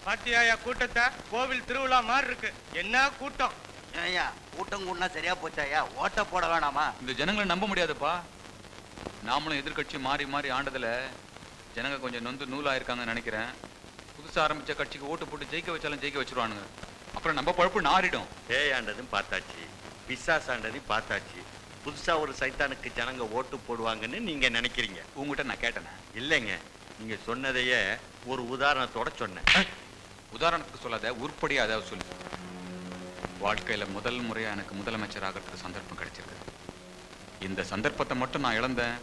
பாத்தியாயா கூட்டத்தை? கோவில் திருவிழா மாதிரி இருக்கு. என்ன கூட்டம்! ஏய்யா, கூட்டம் கூடனா சரியா போச்சாயா? ஓட்ட போட வேணாமா? இந்த ஜனங்களை நம்ப முடியாதுப்பா. நாமளும் எதிர்கட்சி மாறி மாறி ஆண்டதுல ஜனங்க கொஞ்சம் நொந்து நூலாயிருக்காங்கன்னு நினைக்கிறேன். புதுசா ஆரம்பிச்ச கட்சிக்கு ஓட்டு போட்டு ஜெயிக்க வச்சாலும் ஜெயிக்க வச்சிருவானுங்க. அப்புறம் நம்ம பழப்பு நாரிடும். பேயாண்டதும் பார்த்தாச்சு, பிசாசாண்டதையும் பார்த்தாச்சு. புதுசா ஒரு சைத்தானுக்கு ஜனங்க ஓட்டு போடுவாங்கன்னு நீங்க நினைக்கிறீங்க. உங்ககிட்ட நான் கேட்டேன். இல்லைங்க, நீங்க சொன்னதையே ஒரு உதாரணத்தோட சொன்னேன். உதாரணத்துக்கு சொல்லாத, உருப்படியா அதாவது சொல்லு. வாழ்க்கையில முதல் முறையா எனக்கு முதலமைச்சர் ஆகிறதுக்கு சந்தர்ப்பம் கிடைச்சிருக்கு. இந்த சந்தர்ப்பத்தை மட்டும் நான் இழந்தேன்,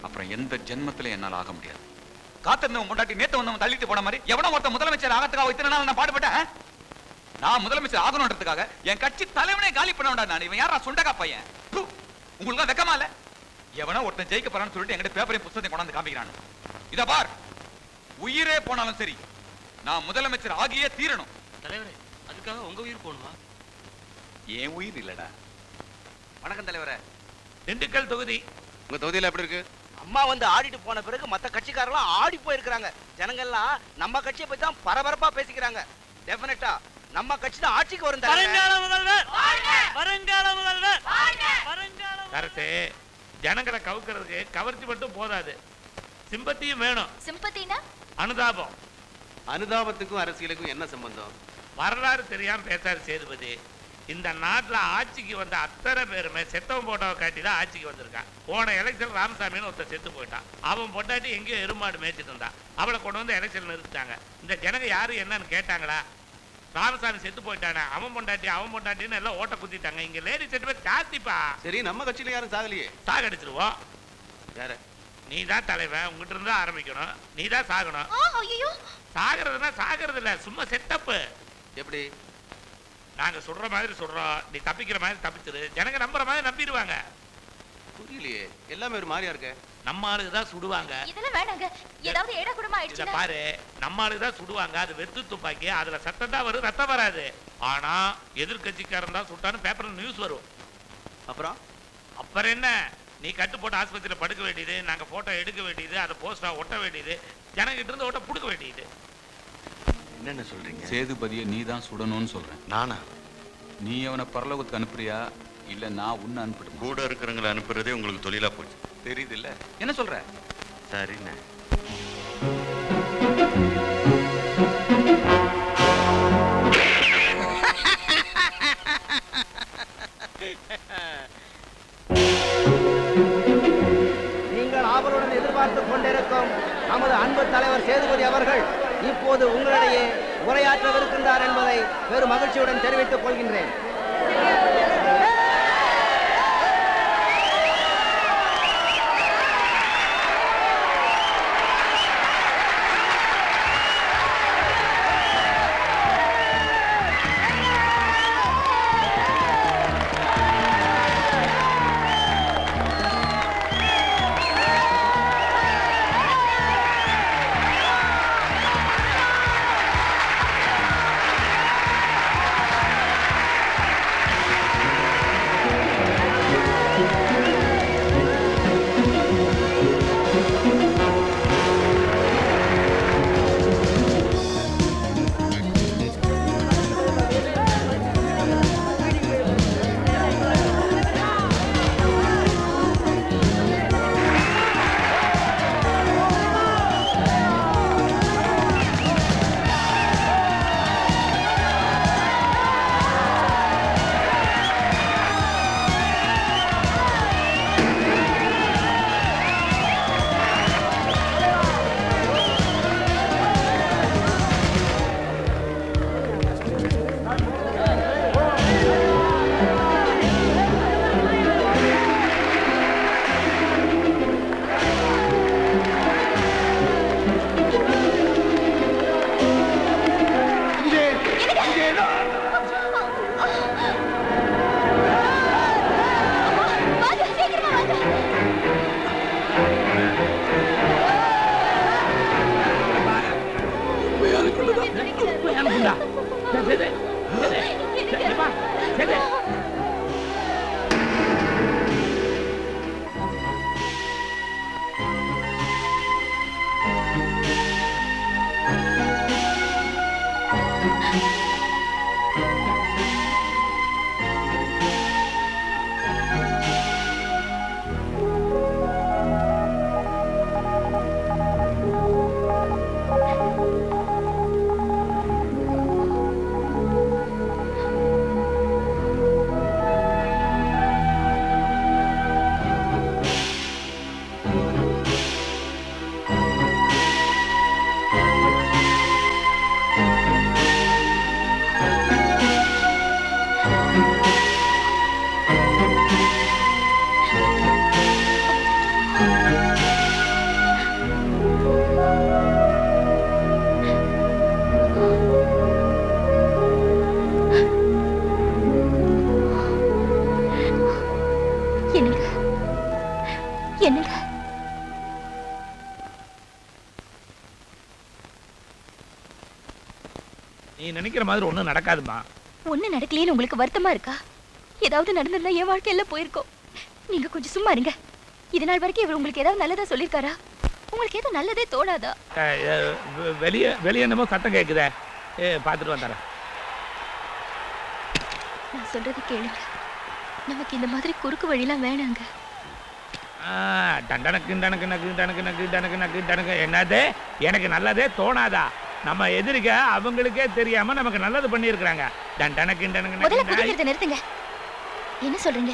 அப்புறம் எந்த ஜென்மத்திலும் என்னால் ஆக முடியாது. காத்திருந்தவன் முன்னாடி நேத்து வந்தவன் தள்ளிட்டு போன மாதிரி எவனோ ஒருத்த முதலமைச்சர் ஆகிறதுக்காக இத்தனை நாள் நான் பாடுபட்டேன். நான் முதலமைச்சர் ஆகணுன்றதுக்காக என் கட்சி தலைவனே காலி பண்ண வேண்டாம். நான் இவன் யாரா சுண்டகா பையன்? உங்களுக்கு வெக்கமா இல்ல? எவனோ ஒருத்தன் ஜெயிக்க போறான்னு சொல்லிட்டு என்கிட்ட பேப்பரையும் புத்தகத்தையும் கொண்டாந்து காமிக்கிறான். இத பார், உயிரே போனாலும் சரி நான் முதலமைச்சர் ஆகியே தீரணும். தலைவரே, அதுக்காக உங்க உயிர் போகணுமா? என் உயிர் இல்லடா. வணக்கம் தலைவரே. திண்டுக்கல் தொகுதி. உங்க தொகுதியில எப்படி இருக்கு? அம்மா வந்து ஆடிட்டு போன பிறகு மத்த கட்சிக்காரெல்லாம் ஆடி போயிருக்காங்க. ஜனங்கள்லாம் நம்ம கட்சியை பத்தி தான் பரபரப்பா பேசிக்கிறாங்க. டெஃபினட்டா நம்ம கட்சி தான் ஆட்சிக்கு வரும். வருங்கால முதல்வர், வருங்கால முதல்வர், வருங்கால கரெக்ட். ஜனங்களை கவுக்கிறதுக்கு கவர்ச்சி மட்டும் போதாது, சிம்பத்தியும் வேணும். சிம்பத்தினா அனுதாபம். அனுதாபத்துக்கும் அரசியலுக்கும் என்ன சம்பந்தம்? வரலாறு தெரியாம பேசாரு சேதுபதி. இந்த நாட்டுல ஆட்சிக்கு வந்த அத்தனை பேருமே செத்தவன் போட்டோவை காட்டி தான் ஆட்சிக்கு வந்திருக்கான். போன எலெக்ஷன் ராமசாமின்னு ஒருத்தர் செத்து போயிட்டான். அவன் பொண்டாட்டி எங்கேயோ எருமாடு மேய்ச்சிட்டு இருந்தான். அவளை கொண்டு வந்து எலெக்ஷன் நிறுத்திட்டாங்க. இந்த ஜனங்க யாரு என்னன்னு கேட்டாங்களா? ராமசாமி செத்து போயிட்டானே, அவன் பொண்டாட்டின்னு எல்லாம் ஓட்ட குத்திட்டாங்க. இங்க லேடி செட்டு பேர் ஜாஸ்திப்பா. சரி, நம்ம கட்சியில யாரும் சாகலையே. சாகடிச்சிருவோம். யார? நீ தான் தலைவன், உங்ககிட்ட இருந்தா ஆரம்பிக்கணும். நீ தான் சாகணும். சாகிறதுனா சாகிறது இல்ல, சும்மா செட்டப்பு. எப்படி? நாங்க சொல்ற மாதிரி சொல்றோம், நீ தப்பிக்கிற மாதிரி தப்பிச்சிரு. ஜனங்க நம்புற மாதிரி நம்பிடுவாங்க. புரியலையே, எல்லாமே ஒரு மாதிரியா இருக்க. நம்ம ஆளுக்கு தான் சுடுவாங்க. இதெல்லாம் வேணாங்க. ஏதாவது ஏடா கூடமா ஆயிடுச்சு. இத பாரு, நம்ம ஆளுக்கு தான் சுடுவாங்க. அது வெத்து துப்பாக்கி, அதுல சத்தம் தான் வரும், ரத்தம் வராது. ஆனா எதிர்கட்சிக்காரன் தான் சுட்டான்னு பேப்பர்ல நியூஸ் வரும். அப்புறம் என்ன, நீ கட்டு போட்டு ஆஸ்பத்திரியில படுக்க வேண்டியது, நாங்க போட்டோ எடுக்க வேண்டியது, அதை போஸ்டா ஒட்ட வேண்டியது, ஜனங்கிட்ட இருந்து ஓட்ட புடுக்க வேண்டியது. என்னென்ன சொல்றீங்க? சேதுபதியை நீ தான் சுடணும்னு சொல்றேன். நானா? நீ அவனை பரலோகத்துக்கு அனுப்புறியா இல்ல நான் உன்னை அனுப்பிட்டு? கூட இருக்கிறவங்களை அனுப்புறதே உங்களுக்கு தொழிலா போச்சு. தெரியுது இல்ல? என்ன சொல்ற? சரிண்ணே. நீங்கள் ஆவலுடன் எதிர்பார்த்துக் கொண்டிருக்கும் நமது அன்பு தலைவர் சேதுபதி அவர்கள் இப்போது உங்களிடையே உரையாற்றவிருக்கின்றார் என்பதை பெரும் மகிழ்ச்சியுடன் தெரிவித்துக் கொள்கின்றேன். என்னங்க என்னங்க நீ நினைக்கிற மாதிரி ஒண்ணும் நடக்காதுமா. ஒண்ணு நடக்கலையேன்னு உங்களுக்கு வருத்தமா இருக்கா? ஏதாவது நடந்திருந்தா என் வாழ்க்கையில போயிருக்கோம். நீங்க கொஞ்சம் சும்மா இருங்க. இது நாள் வரைக்கும் இவர் உங்களுக்கு ஏதாவது நல்லதா சொல்லிருக்காரா? உங்களுக்கு ஏதோ நல்லதே தோணாதா? வெளியே வெளியே என்னமோ சத்தம் கேக்குதே. பார்த்துட்டு வந்தாரேன். நான் சொல்றது கேளுங்க. நமக்கு இந்த மாதிரி குறுக்கு வழிலாம் வேணாங்க. என்னது எனக்கு நல்லதே தோணாதா? நம்ம எதிர்க்க அவங்களுக்கே தெரியாம நமக்கு நல்லது பண்ணி இருக்கிறாங்க. முதல்ல குதிக்கிறத நிறுத்துங்க. என்ன சொல்றீங்க?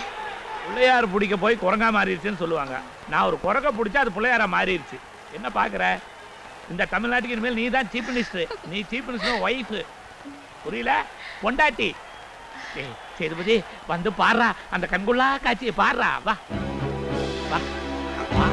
பிள்ளையார் பிடிக்க போய் குரங்கா மாறிடுச்சுன்னு சொல்லுவாங்க. நான் ஒரு குரங்க பிடிச்சா அது பிள்ளையாரா மாறிடுச்சு. என்ன பாக்குற? இந்த தமிழ்நாட்டுக்கு இனிமேல் நீ தான் சீஃப் மினிஸ்டர். நீ சீஃப் மினிஸ்டர் ஒய்ஃப். புரியல? பொண்டாட்டி. சேதுபதி வந்து பாடுறா, அந்த கண்குள்ளா காட்சியை பாடுறா. வா வா வா.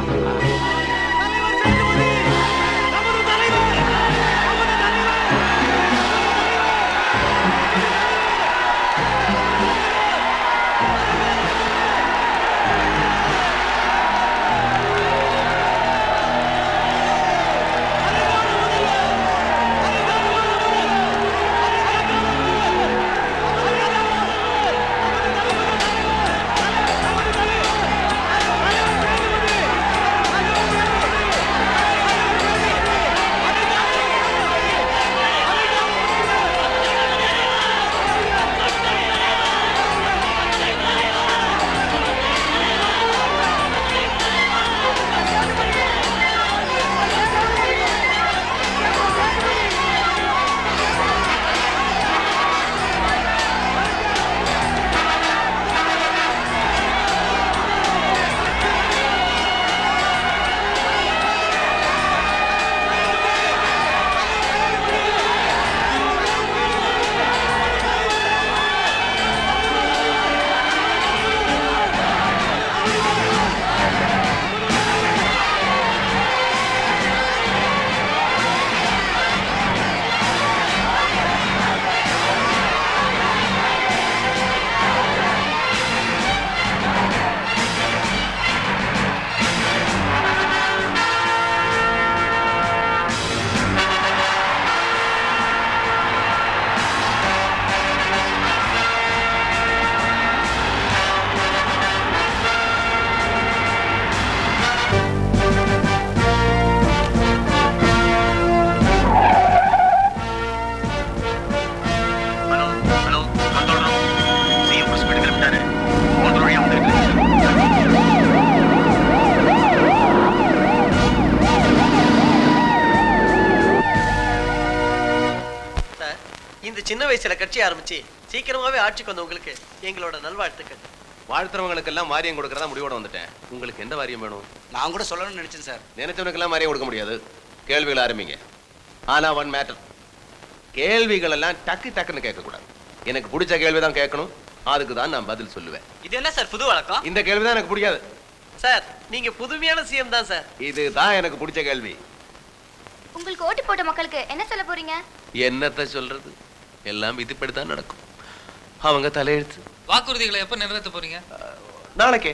சின்ன வயசுல கட்சி ஆரம்பிச்சு சீக்கிரமாவே ஆட்சிக்கு வந்த உங்களுக்கு எங்களோட நல்வாழ்த்துக்கள். வாழ்த்துறவங்களுக்கு எல்லாம் மாரியம் கொடுக்கறதா முடிவோட வந்துட்டேன். உங்களுக்கு எந்த வாரியம் வேணும்? நான் கூட சொல்லணும்னு நினைச்சேன் சார். நினைச்சவனுக்கு எல்லாம் மாரியம் கொடுக்க முடியாது. கேள்விகள் ஆரம்பிங்க. ஆனா ஒன் மேட்டர், கேள்விகள் எல்லாம் டக்கு டக்குன்னு கேட்கக்கூடாது. எனக்கு பிடிச்ச கேள்விதான் கேட்கணும். அதுக்கு தான் நான் பதில் சொல்லுவேன். இது என்ன சார் புது வழக்கம்? இந்த கேள்விதான் எனக்கு பிடிக்காது சார். நீங்க புதுமையான சிஎம் தான் சார். இதுதான் எனக்கு பிடிச்ச கேள்வி. உங்களுக்கு ஓட்டு போட்ட மக்களுக்கு என்ன சொல்ல போறீங்க? என்னத்த சொல்றது, எல்லாம் விதிப்படிதான் நடக்கும். அவங்க தலையெழுத்து. வாக்குறுதிகளை எப்ப நிறைவேற்ற போறீங்க? நாளைக்கே.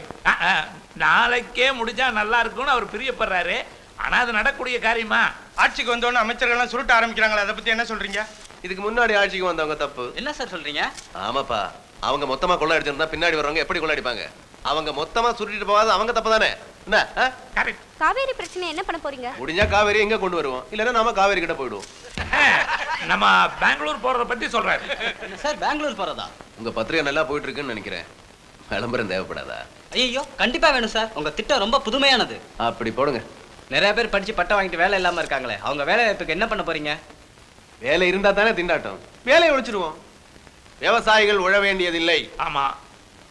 நாளைக்கே முடிஞ்சா நல்லா இருக்கும்னு அவர் பிரியப்படுறாரு. ஆனா அது நடக்கூடிய காரியமா? ஆட்சிக்கு வந்தோன்னு அமைச்சர்கள்லாம் சுருட்ட ஆரம்பிக்கிறாங்களா, அதை பத்தி என்ன சொல்றீங்க? இதுக்கு முன்னாடி ஆட்சிக்கு வந்தவங்க தப்பு. என்ன சார் சொல்றீங்க? ஆமாப்பா, அவங்க மொத்தமா கொள்ள அடிச்சிருந்தா பின்னாடி வரவங்க எப்படி கொள்ள அடிப்பாங்க? அவங்க மொத்தமா சுருட்டிட்டு போகாது அவங்க தப்பு தானே. என்ன காவேரி பிரச்சனை என்ன பண்ண போறீங்க? முடிஞ்சா காவேரி எங்க கொண்டு வருவோம், இல்லன்னா நாம காவேரி கிட்ட போயிடுவோம். நம்ம பெங்களூர் போறத பத்தி சொல்றாரு. சார் பெங்களூர் போறதா? உங்க பத்திரிகை நல்லா போயிட்டு இருக்குன்னு நினைக்கிறேன். விளம்பரம் தேவைப்படாதா? ஐயோ கண்டிப்பா வேணும் சார். உங்க திட்டம் ரொம்ப புதுமையானது. அப்படி போடுங்க. நிறைய பேர் படிச்சு பட்டம் வாங்கிட்டு வேலை இல்லாம இருக்காங்களே, அவங்க வேலை வாய்ப்புக்கு என்ன பண்ண போறீங்க? வேலை இருந்தா தானே திண்டாட்டம். வேலையை ஒழிச்சிருவோம். விவசாயிகள் உழ வேண்டியதில்லை. ஆமா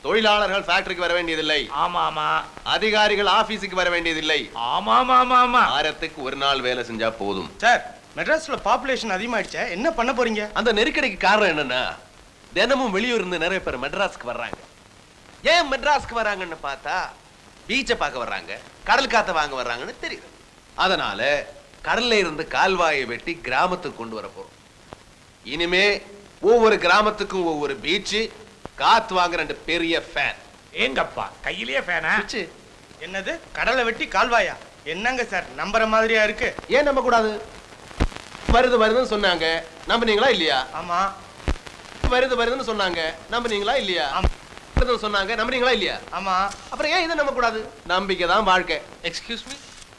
தொழிலாளர்கள் ஃபேக்டரிக்கு வர வேண்டியதில்லை. ஆமா ஆமா அதிகாரிகள் ஆபீஸுக்கு வர வேண்டியதில்லை. ஆமா ஆமா ஆமா ஆமா. வாரத்துக்கு ஒரு நாள் வேலை செஞ்சா போதும். சார் மெட்ராஸ்ல பாப்புலேஷன் அதிகமாயிடுச்சே, என்ன பண்ண போறீங்க? அந்த நெருக்கடிக்கு காரணம் என்னன்னா, தினமும் வெளியூர் இருந்து நிறைய பேர் மெட்ராஸ்க்கு வர்றாங்க. ஏன் மெட்ராஸ்க்கு வராங்கன்னு பார்த்தா பீச்சை பார்க்க வர்றாங்க, கடல் காத்த வாங்க வர்றாங்கன்னு தெரியுது. அதனால கடல்ல இருந்து கால்வாயை வெட்டி கிராமத்துக்கு கொண்டு வர போறோம். இனிமே ஒவ்வொரு கிராமத்துக்கும் ஒவ்வொரு பீச், காத்து வாங்க 2 பெரிய ஃபேன். ஏங்கப்பா கையிலேயே ஃபேனா? என்னது கடலை வெட்டி கால்வாயா? என்னங்க சார் நம்புற மாதிரியா இருக்கு? ஏன் நம்ப கூடாது? வருது வருதுன்னு சொன்னாங்க, நம்புனீங்களா இல்லையா? ஆமா. வருதுன்னு சொன்னாங்க, நம்புனீங்களா இல்லையா? வருதுன்னு சொன்னாங்க, நம்புனீங்களா இல்லையா? ஆமா. அப்புறம் ஏன் இதை நம்ப கூடாது? நம்பிக்கை தான் வாழ்க்கை. Excuse me.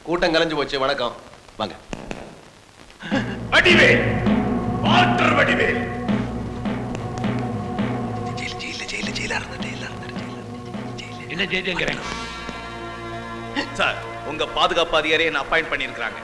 கூட்டம் கலைஞ்சு போச்சு. வணக்கம், வாங்க. வடிவேல், வாட்டர் வடிவேல். சார், உங்க பாதுகாப்பு அதிகாரியை என்ன அப்பாயிண்ட் பண்ணிருக்காங்க.